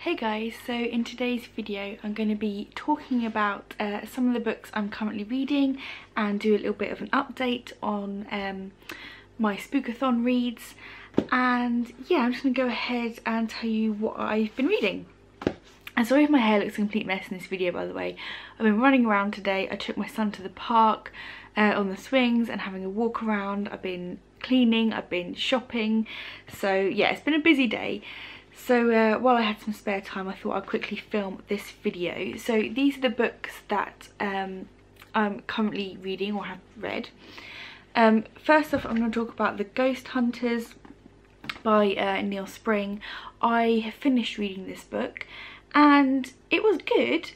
Hey guys, so in today's video I'm going to be talking about some of the books I'm currently reading and do a little bit of an update on my Spook-a-thon reads, and yeah, I'm just going to go ahead and tell you what I've been reading. And sorry if my hair looks a complete mess in this video, by the way. I've been running around today. I took my son to the park on the swings and having a walk around. I've been cleaning, I've been shopping, so yeah, it's been a busy day. So while I had some spare time, I thought I'd quickly film this video. So these are the books that I'm currently reading or have read. First off, I'm going to talk about The Ghost Hunters by Neil Spring. I have finished reading this book and it was good.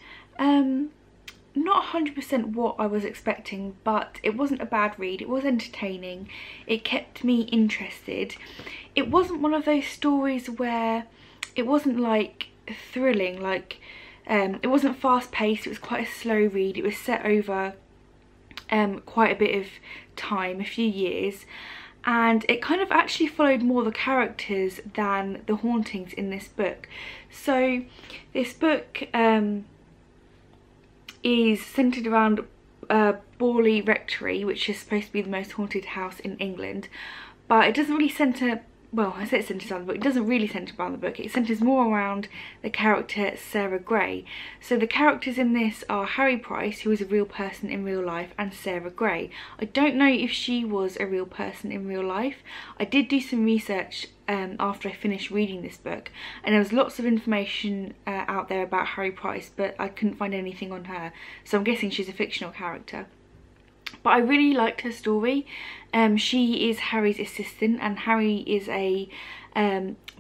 Not 100% what I was expecting, but it wasn't a bad read. It was entertaining. It kept me interested. It wasn't one of those stories where it wasn't like thrilling, like it wasn't fast paced. It was quite a slow read. It was set over quite a bit of time, a few years, and it kind of actually followed more the characters than the hauntings in this book. So this book is centred around Borley Rectory, which is supposed to be the most haunted house in England, but it doesn't really centre, well, I say it centres around the book, it doesn't really centre around the book. It centres more around the character Sarah Gray. So the characters in this are Harry Price, who is a real person in real life, and Sarah Gray. I don't know if she was a real person in real life. I did do some research after I finished reading this book, and there was lots of information out there about Harry Price, but I couldn't find anything on her, so I'm guessing she's a fictional character. But I really liked her story. She is Harry's assistant, and Harry is a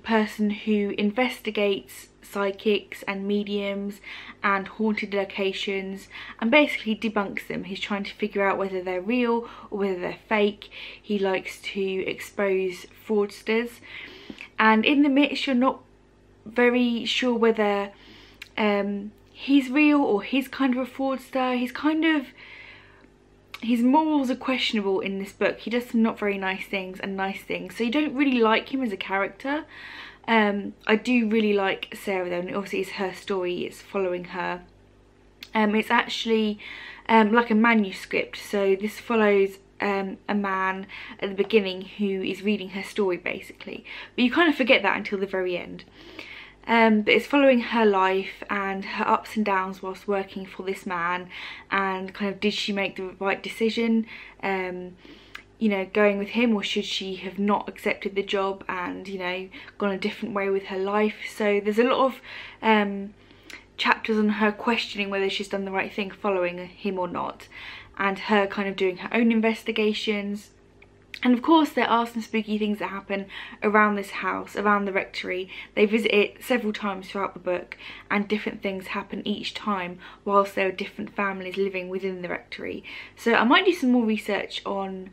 person who investigates psychics and mediums and haunted locations and basically debunks them. He's trying to figure out whether they're real or whether they're fake. He likes to expose fraudsters, and in the midst you're not very sure whether he's real or he's kind of a fraudster. His morals are questionable in this book. He does some not very nice things and nice things, so you don't really like him as a character. I do really like Sarah though, and obviously it's her story, it's following her. It's actually like a manuscript, so this follows a man at the beginning who is reading her story basically, but you kind of forget that until the very end. But it's following her life and her ups and downs whilst working for this man, and kind of did she make the right decision, you know, going with him, or should she have not accepted the job and, you know, gone a different way with her life. So there's a lot of chapters on her questioning whether she's done the right thing following him or not, and her kind of doing her own investigations. And of course there are some spooky things that happen around this house, around the rectory. They visit it several times throughout the book, and different things happen each time whilst there are different families living within the rectory. So I might do some more research on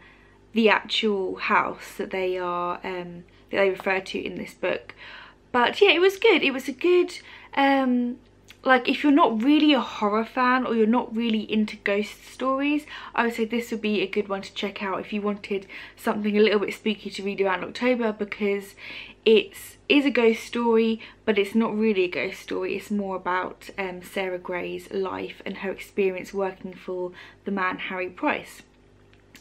the actual house that they are that they refer to in this book. But yeah, it was good. It was a good like, if you're not really a horror fan or you're not really into ghost stories, I would say this would be a good one to check out if you wanted something a little bit spooky to read around October, because it is a ghost story, but it's not really a ghost story. It's more about Sarah Gray's life and her experience working for the man Harry Price,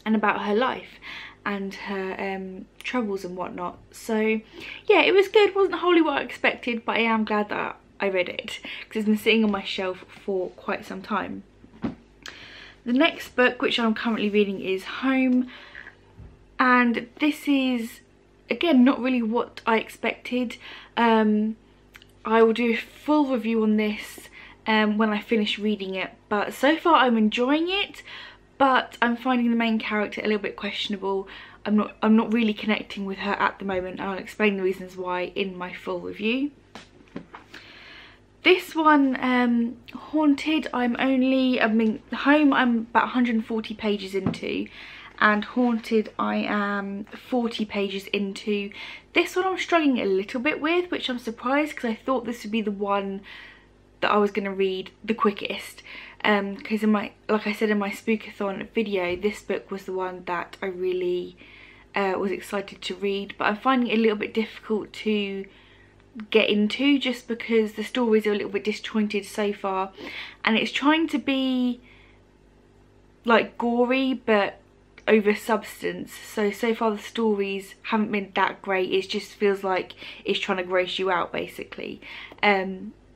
and about her life and her troubles and whatnot. So yeah, it was good. Wasn't wholly what I expected, but I am glad that I read it because it's been sitting on my shelf for quite some time. The next book which I'm currently reading is Home, and this is again not really what I expected. I will do a full review on this when I finish reading it, but so far I'm enjoying it, but I'm finding the main character a little bit questionable. I'm not really connecting with her at the moment, and I'll explain the reasons why in my full review. This one, Haunted, Home I'm about 140 pages into, and Haunted I am 40 pages into. This one I'm struggling a little bit with, which I'm surprised, because I thought this would be the one that I was going to read the quickest. Because like I said in my Spook-a-thon video, this book was the one that I really was excited to read, but I'm finding it a little bit difficult to get into, just because the stories are a little bit disjointed so far, and it's trying to be like gory but over substance. So far the stories haven't been that great. It just feels like it's trying to gross you out basically,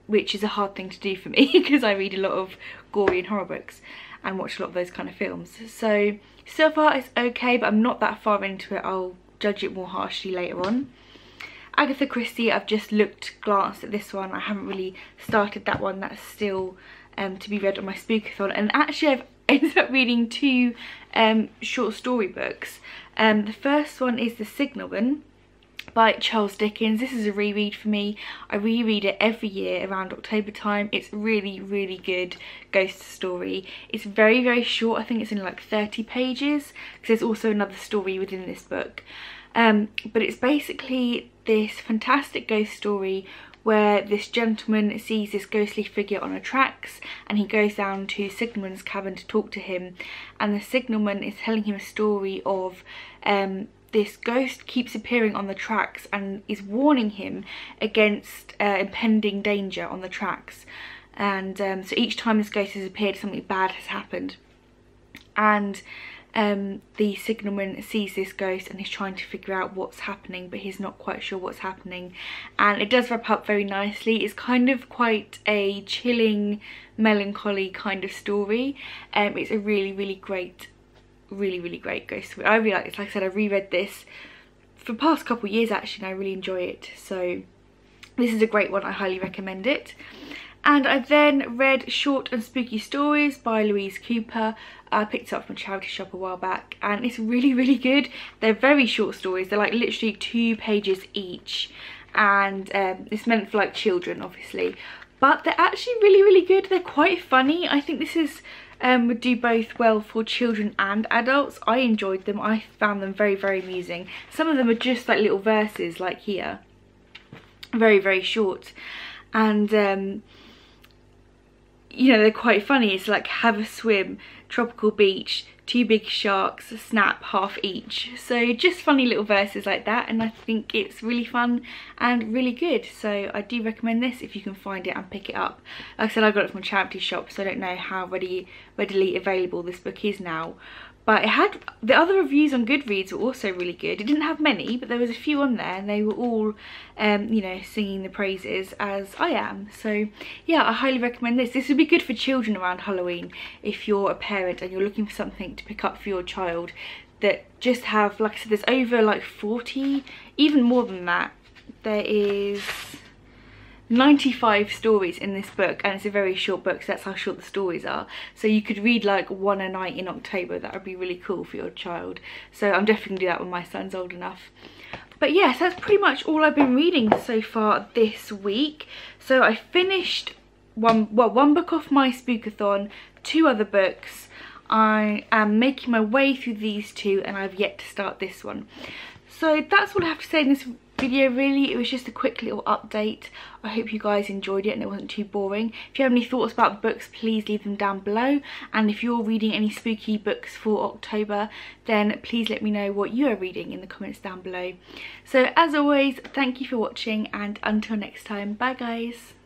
which is a hard thing to do for me because I read a lot of gory and horror books and watch a lot of those kind of films. So far it's okay, but I'm not that far into it. I'll judge it more harshly later on. Agatha Christie, I've just glanced at this one. I haven't really started that one. That's still to be read on my Spook-a-thon. And actually I've ended up reading two short story books. The first one is The Signalman by Charles Dickens. This is a reread for me. I reread it every year around October time. It's really, really good ghost story. It's very, very short. I think it's only like 30 pages because there's also another story within this book. But it's basically this fantastic ghost story where this gentleman sees this ghostly figure on the tracks, and he goes down to Signalman's cabin to talk to him, and the Signalman is telling him a story of this ghost keeps appearing on the tracks and is warning him against impending danger on the tracks. And so each time this ghost has appeared, something bad has happened, and the signalman sees this ghost and he's trying to figure out what's happening, but he's not quite sure what's happening. And it does wrap up very nicely. It's kind of quite a chilling, melancholy kind of story. It's a really, really great ghost story. I really like this. Like I said, I reread this for the past couple of years actually, and I really enjoy it. So this is a great one. I highly recommend it. And I then read Short and Spooky Stories by Louise Cooper. I picked it up from a charity shop a while back, and it's really, really good. They're very short stories. They're like literally 2 pages each, and it's meant for like children obviously, but they're actually really, really good. They're quite funny. I think this is would do both well for children and adults. I enjoyed them. I found them very, very amusing. Some of them are just like little verses like here, very, very short, and you know, they're quite funny. It's like have a swim, tropical beach, 2 big sharks, snap, half each. So just funny little verses like that, and I think it's really fun and really good. So I do recommend this if you can find it and pick it up. Like I said, I got it from a charity shop, so I don't know how readily available this book is now. But it had, the other reviews on Goodreads were also really good. It didn't have many, but there was a few on there, and they were all, you know, singing the praises as I am. So yeah, I highly recommend this. This would be good for children around Halloween if you're a parent and you're looking for something to pick up for your child that just have, like I said, there's over like 40, even more than that. There is 95 stories in this book, and it's a very short book, so that's how short the stories are. So you could read like 1 a night in October. That would be really cool for your child. So I'm definitely gonna do that when my son's old enough. But yes, that's pretty much all I've been reading so far this week. So I finished one book off my Spook-a-thon, 2 other books. I am making my way through these 2, and I've yet to start this one. So that's all I have to say in this video really. It was just a quick little update. I hope you guys enjoyed it and it wasn't too boring. If you have any thoughts about the books, please leave them down below, and if you're reading any spooky books for October, then please let me know what you are reading in the comments down below. So as always, thank you for watching, and until next time, bye guys.